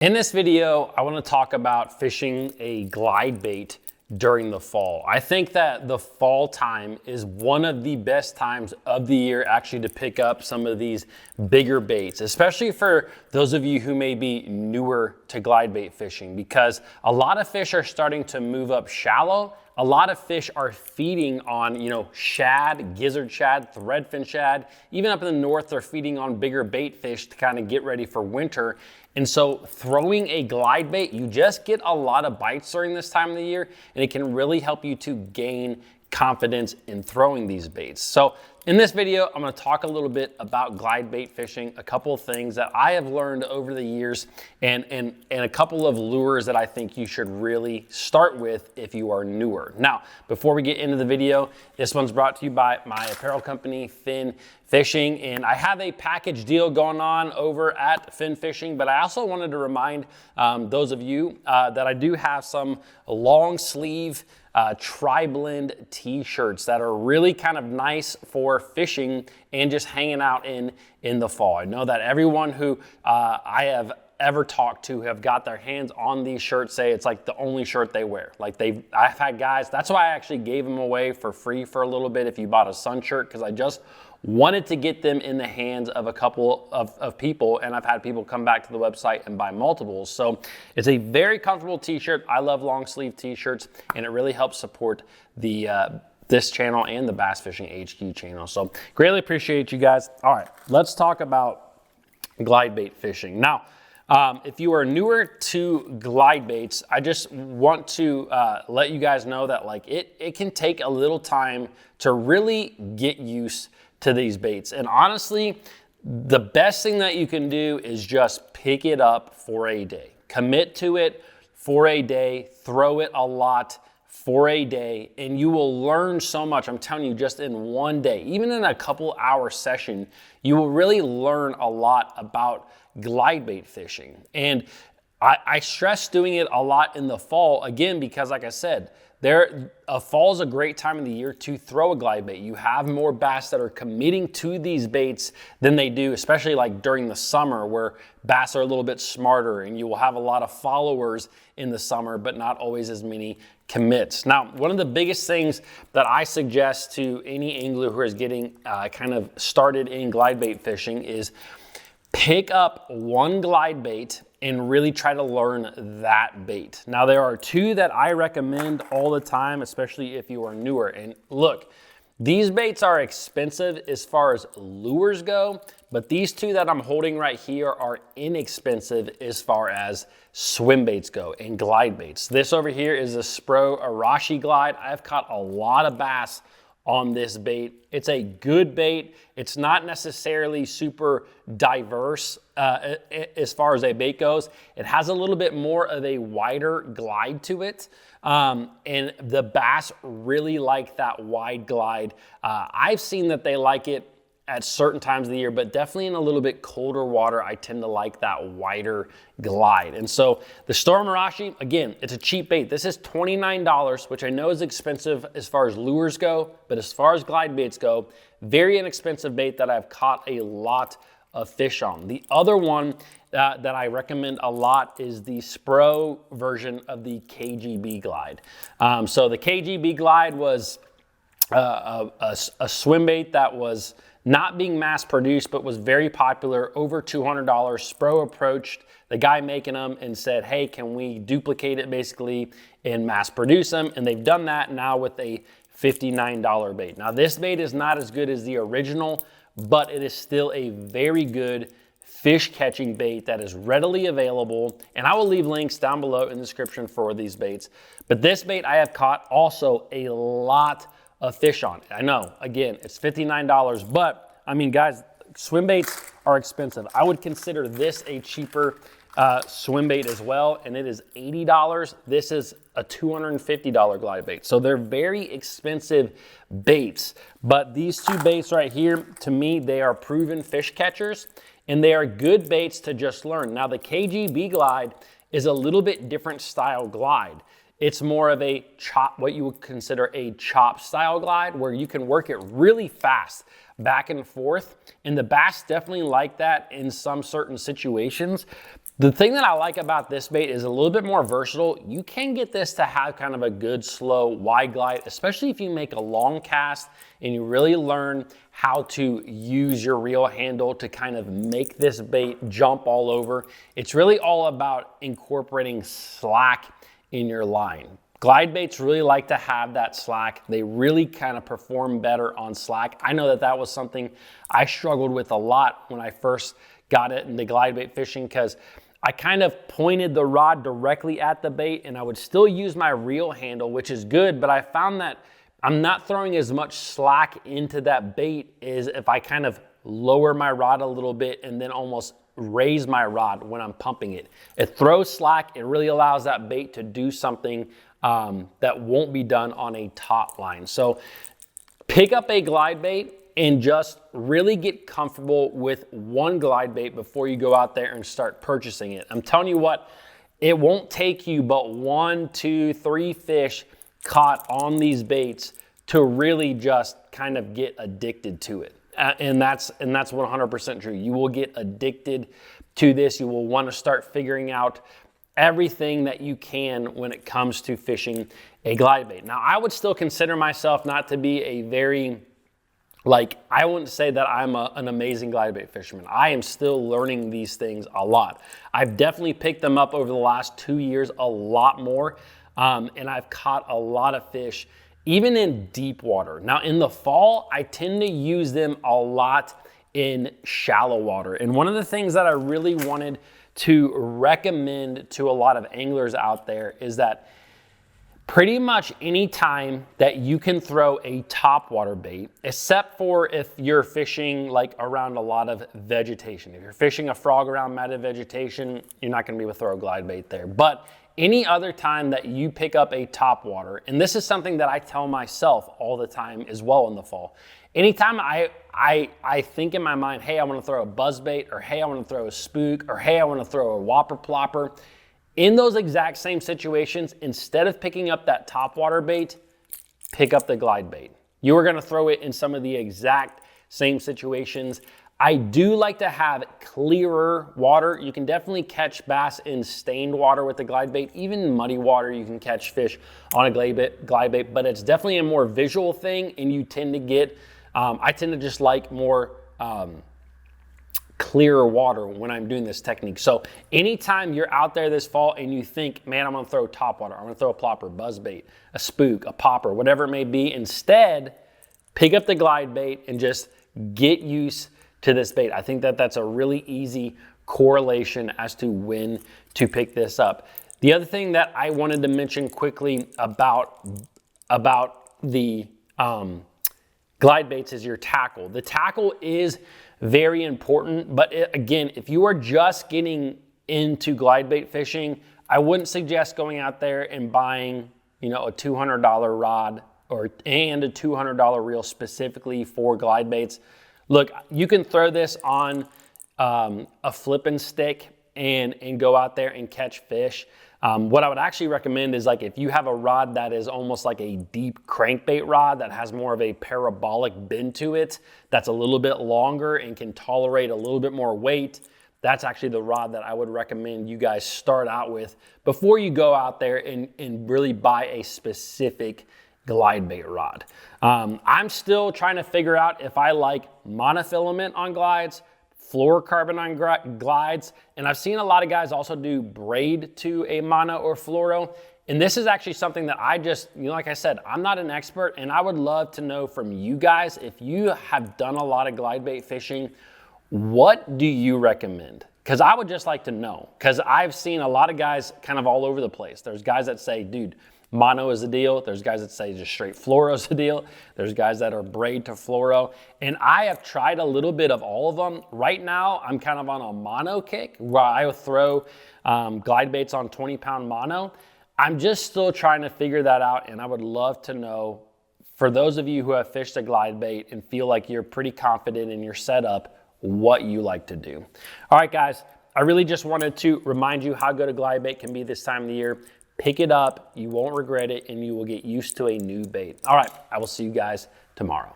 In this video, I want to talk about fishing a glide bait during the fall. I think that the fall time is one of the best times of the year actually to pick up some of these bigger baits, especially for those of you who may be newer to glide bait fishing, because a lot of fish are starting to move up shallow. A lot of fish are feeding on, shad, gizzard shad, threadfin shad. Even up in the north, they're feeding on bigger bait fish to kind of get ready for winter. And so throwing a glide bait, you just get a lot of bites during this time of the year, and it can really help you to gain confidence in throwing these baits. So in this video, I'm going to talk a little bit about glide bait fishing, a couple of things that I have learned over the years, and a couple of lures that I think you should really start with if you are newer. Now, before we get into the video, this one's brought to you by my apparel company, Fin Fishing, and I have a package deal going on over at Fin Fishing, but I also wanted to remind those of you that I do have some long sleeve tri-blend t-shirts that are really kind of nice for fishing and just hanging out in the fall. I know that everyone who I have ever talked to have got their hands on these shirts say it's like the only shirt they wear. I've had guys, that's why I actually gave them away for free for a little bit if you bought a sun shirt, because I just wanted to get them in the hands of a couple of people, and I've had people come back to the website and buy multiples. So it's a very comfortable t-shirt. I love long sleeve t-shirts, and it really helps support this channel and the Bass Fishing HQ channel. So greatly appreciate you guys. All right, let's talk about glide bait fishing. Now, if you are newer to glide baits, I just want to let you guys know that it can take a little time to really get used to these baits. And honestly, the best thing that you can do is just pick it up for a day. Commit to it for a day, throw it a lot for a day, and you will learn so much. I'm telling you, just in one day, even in a couple hour session, you will really learn a lot about glide bait fishing. And I stress doing it a lot in the fall, again, because like I said, fall is a great time of the year to throw a glide bait. You have more bass that are committing to these baits than they do, especially like during the summer where bass are a little bit smarter, and you will have a lot of followers in the summer, but not always as many commits. Now, one of the biggest things that I suggest to any angler who is getting kind of started in glide bait fishing is pick up one glide bait and really try to learn that bait. Now, there are two that I recommend all the time, especially if you are newer. And look, these baits are expensive as far as lures go, but these two that I'm holding right here are inexpensive as far as swim baits go and glide baits. This over here is a Spro Arashi Glide. I've caught a lot of bass on this bait. It's a good bait. It's not necessarily super diverse as far as a bait goes. It has a little bit more of a wider glide to it. And the bass really like that wide glide. I've seen that they like it at certain times of the year, but definitely in a little bit colder water, I tend to like that wider glide. And so the Storm Arashi, again, it's a cheap bait. This is $29, which I know is expensive as far as lures go, but as far as glide baits go, very inexpensive bait that I've caught a lot of fish on. The other one that I recommend a lot is the Spro version of the KGB Glide. So the KGB Glide was a swim bait that was not being mass produced, but was very popular, over $200. Spro approached the guy making them and said, hey, can we duplicate it basically and mass produce them? And they've done that now with a $59 bait. Now, this bait is not as good as the original, but it is still a very good fish catching bait that is readily available. And I will leave links down below in the description for these baits. But this bait I have caught also a lot of fish on. I know, again, it's $59, but I mean, guys, swim baits are expensive. I would consider this a cheaper swim bait as well, and it is $80. This is a $250 glide bait. So they're very expensive baits, but these two baits right here, to me, they are proven fish catchers, and they are good baits to just learn. Now, the KGB Glide is a little bit different style glide. It's more of a chop, what you would consider a chop style glide, where you can work it really fast back and forth. And the bass definitely like that in some certain situations. The thing that I like about this bait is a little bit more versatile. You can get this to have kind of a good, slow, wide glide, especially if you make a long cast and you really learn how to use your reel handle to kind of make this bait jump all over. It's really all about incorporating slack in your line. Glide baits really like to have that slack. They really kind of perform better on slack. I know that that was something I struggled with a lot when I first got it into glide bait fishing, because I kind of pointed the rod directly at the bait and I would still use my reel handle, which is good, but I found that I'm not throwing as much slack into that bait as if I kind of lower my rod a little bit and then almost raise my rod when I'm pumping it. It throws slack. It really allows that bait to do something that won't be done on a top line. So pick up a glide bait and just really get comfortable with one glide bait before you go out there and start purchasing it. I'm telling you what, it won't take you but 1, 2, 3 fish caught on these baits to really just kind of get addicted to it. And that's 100% true. You will get addicted to this. You will want to start figuring out everything that you can when it comes to fishing a glide bait. Now, I would still consider myself not to be a very, I wouldn't say that I'm an amazing glide bait fisherman. I am still learning these things a lot. I've definitely picked them up over the last 2 years a lot more, and I've caught a lot of fish, even in deep water. Now, in the fall, I tend to use them a lot in shallow water. And one of the things that I really wanted to recommend to a lot of anglers out there is that pretty much any time that you can throw a topwater bait, except for if you're fishing like around a lot of vegetation. If you're fishing a frog around matted vegetation, you're not gonna be able to throw a glide bait there. But any other time that you pick up a topwater, and this is something that I tell myself all the time as well in the fall. Anytime I think in my mind, hey, I wanna throw a buzzbait, or hey, I wanna throw a spook, or hey, I wanna throw a whopper plopper, in those exact same situations, instead of picking up that topwater bait, pick up the glide bait. You are gonna throw it in some of the exact same situations. I do like to have clearer water. You can definitely catch bass in stained water with the glide bait. Even in muddy water, you can catch fish on a glide bait, but it's definitely a more visual thing, and you tend to get, I tend to just like more clearer water when I'm doing this technique. So anytime you're out there this fall and you think, man, I'm gonna throw topwater, I'm gonna throw a plopper, buzzbait, a spook, a popper, whatever it may be, instead, pick up the glide bait and just get used to this bait. I think that that's a really easy correlation as to when to pick this up. The other thing that I wanted to mention quickly about the glide baits is your tackle. The tackle is very important, but again, if you are just getting into glide bait fishing, I wouldn't suggest going out there and buying, a $200 rod and a $200 reel specifically for glide baits. Look, you can throw this on a flipping stick and go out there and catch fish. What I would actually recommend is if you have a rod that is almost like a deep crankbait rod that has more of a parabolic bend to it, that's a little bit longer and can tolerate a little bit more weight, that's actually the rod that I would recommend you guys start out with before you go out there and really buy a specific glide bait rod. I'm still trying to figure out if I like monofilament on glides, fluorocarbon on glides, and I've seen a lot of guys also do braid to a mono or fluoro. And this is actually something that I just, like I said, I'm not an expert, and I would love to know from you guys, if you have done a lot of glide bait fishing, what do you recommend? Because I would just like to know, because I've seen a lot of guys kind of all over the place. There's guys that say, dude, mono is the deal. There's guys that say just straight fluoro is the deal. There's guys that are braid to fluoro. And I have tried a little bit of all of them. Right now, I'm kind of on a mono kick where I throw glide baits on 20-pound mono. I'm just still trying to figure that out, and I would love to know, for those of you who have fished a glide bait and feel like you're pretty confident in your setup, what you like to do. All right, guys, I really just wanted to remind you how good a glide bait can be this time of the year. Pick it up, you won't regret it, and you will get used to a new bait. All right, I will see you guys tomorrow.